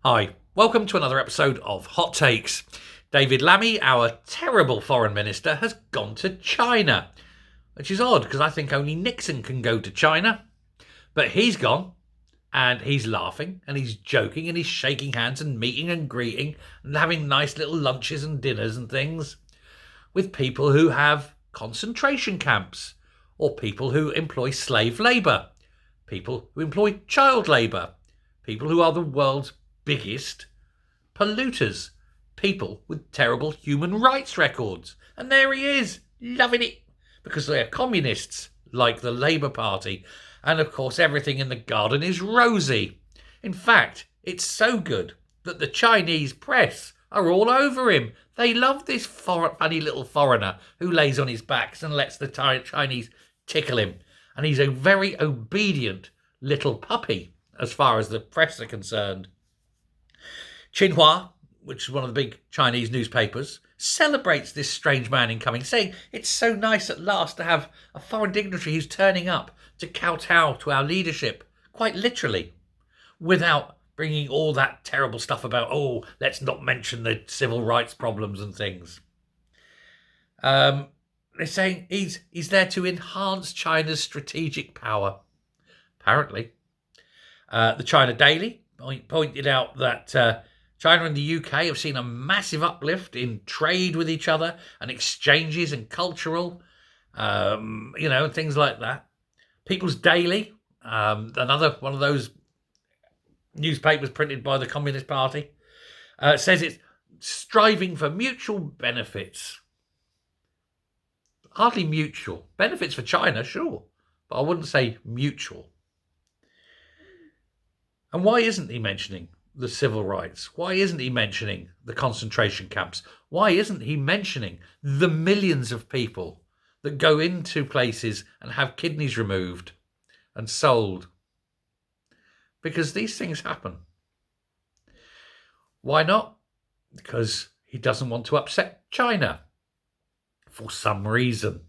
Hi, welcome to another episode of Hot Takes. David Lammy, our terrible foreign minister, has gone to China, which is odd because I think only Nixon can go to China. But he's gone and he's laughing and he's joking and he's shaking hands and meeting and greeting and having nice little lunches and dinners and things with people who have concentration camps or people who employ slave labour, people who employ child labour, people who are the world's biggest polluters, people with terrible human rights records. And there he is, loving it, because they are communists, like the Labour Party. And of course, everything in the garden is rosy. In fact, it's so good that the Chinese press are all over him. They love this funny little foreigner who lays on his back and lets the Chinese tickle him. And he's a very obedient little puppy, as far as the press are concerned. Xinhua, which is one of the big Chinese newspapers, celebrates this strange man incoming, saying it's so nice at last to have a foreign dignitary who's turning up to kowtow to our leadership, quite literally, without bringing all that terrible stuff about, let's not mention the civil rights problems and things. They're saying he's there to enhance China's strategic power, apparently. The China Daily pointed out that China and the UK have seen a massive uplift in trade with each other and exchanges and cultural, things like that. People's Daily, another one of those newspapers printed by the Communist Party, says it's striving for mutual benefits. Hardly mutual. Benefits for China, sure, but I wouldn't say mutual. And why isn't he mentioning the civil rights? Why isn't he mentioning the concentration camps? Why isn't he mentioning the millions of people that go into places and have kidneys removed and sold? Because these things happen. Why not? Because he doesn't want to upset China for some reason.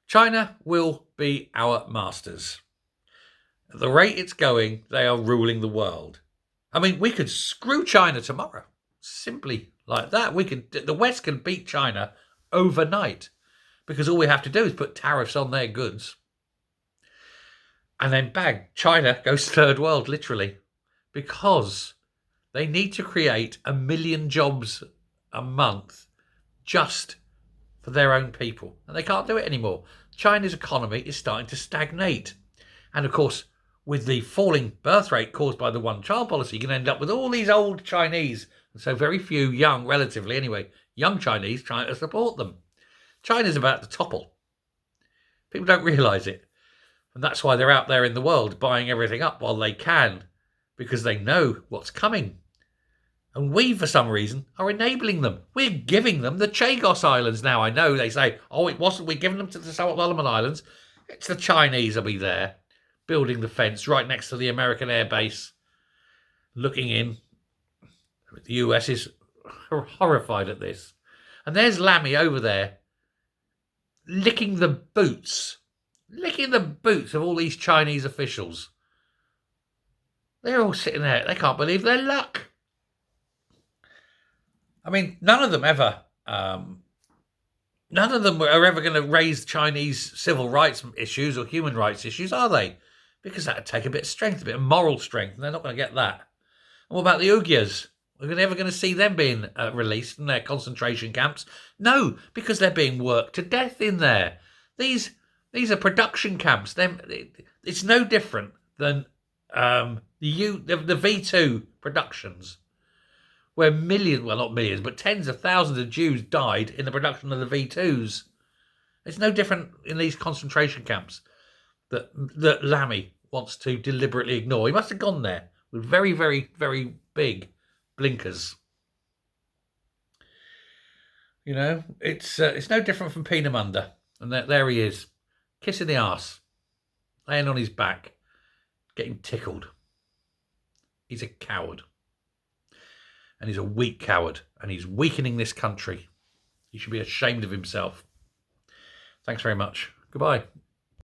China will be our masters. At the rate it's going, they are ruling the world. I mean, we could screw China tomorrow. Simply like that. The West can beat China overnight because all we have to do is put tariffs on their goods. And then bang, China goes third world, literally, because they need to create 1 million jobs a month just for their own people. And they can't do it anymore. China's economy is starting to stagnate. And of course, with the falling birth rate caused by the one-child policy, you can end up with all these old Chinese, and so very few young, relatively anyway, young Chinese trying to support them. China's about to topple. People don't realise it. And that's why they're out there in the world buying everything up while they can, because they know what's coming. And we, for some reason, are enabling them. We're giving them the Chagos Islands now. I know they say, it wasn't, we're giving them to the Solomon Islands. It's the Chinese will be there, building the fence right next to the American air base, looking in. The US is horrified at this. And there's Lammy over there, licking the boots of all these Chinese officials. They're all sitting there. They can't believe their luck. I mean, none of them are ever going to raise Chinese civil rights issues or human rights issues, are they? Because that would take a bit of strength, a bit of moral strength, and they're not going to get that. And what about the Uyghurs? Are we ever going to see them being released from their concentration camps? No, because they're being worked to death in there. These are production camps. It's no different than the V2 productions, where not millions, but tens of thousands of Jews died in the production of the V2s. It's no different in these concentration camps that Lammy wants to deliberately ignore. He must have gone there with very, very, very big blinkers. You know, it's no different from Peenemunda. And there he is, kissing the arse, laying on his back, getting tickled. He's a coward. And he's a weak coward. And he's weakening this country. He should be ashamed of himself. Thanks very much. Goodbye.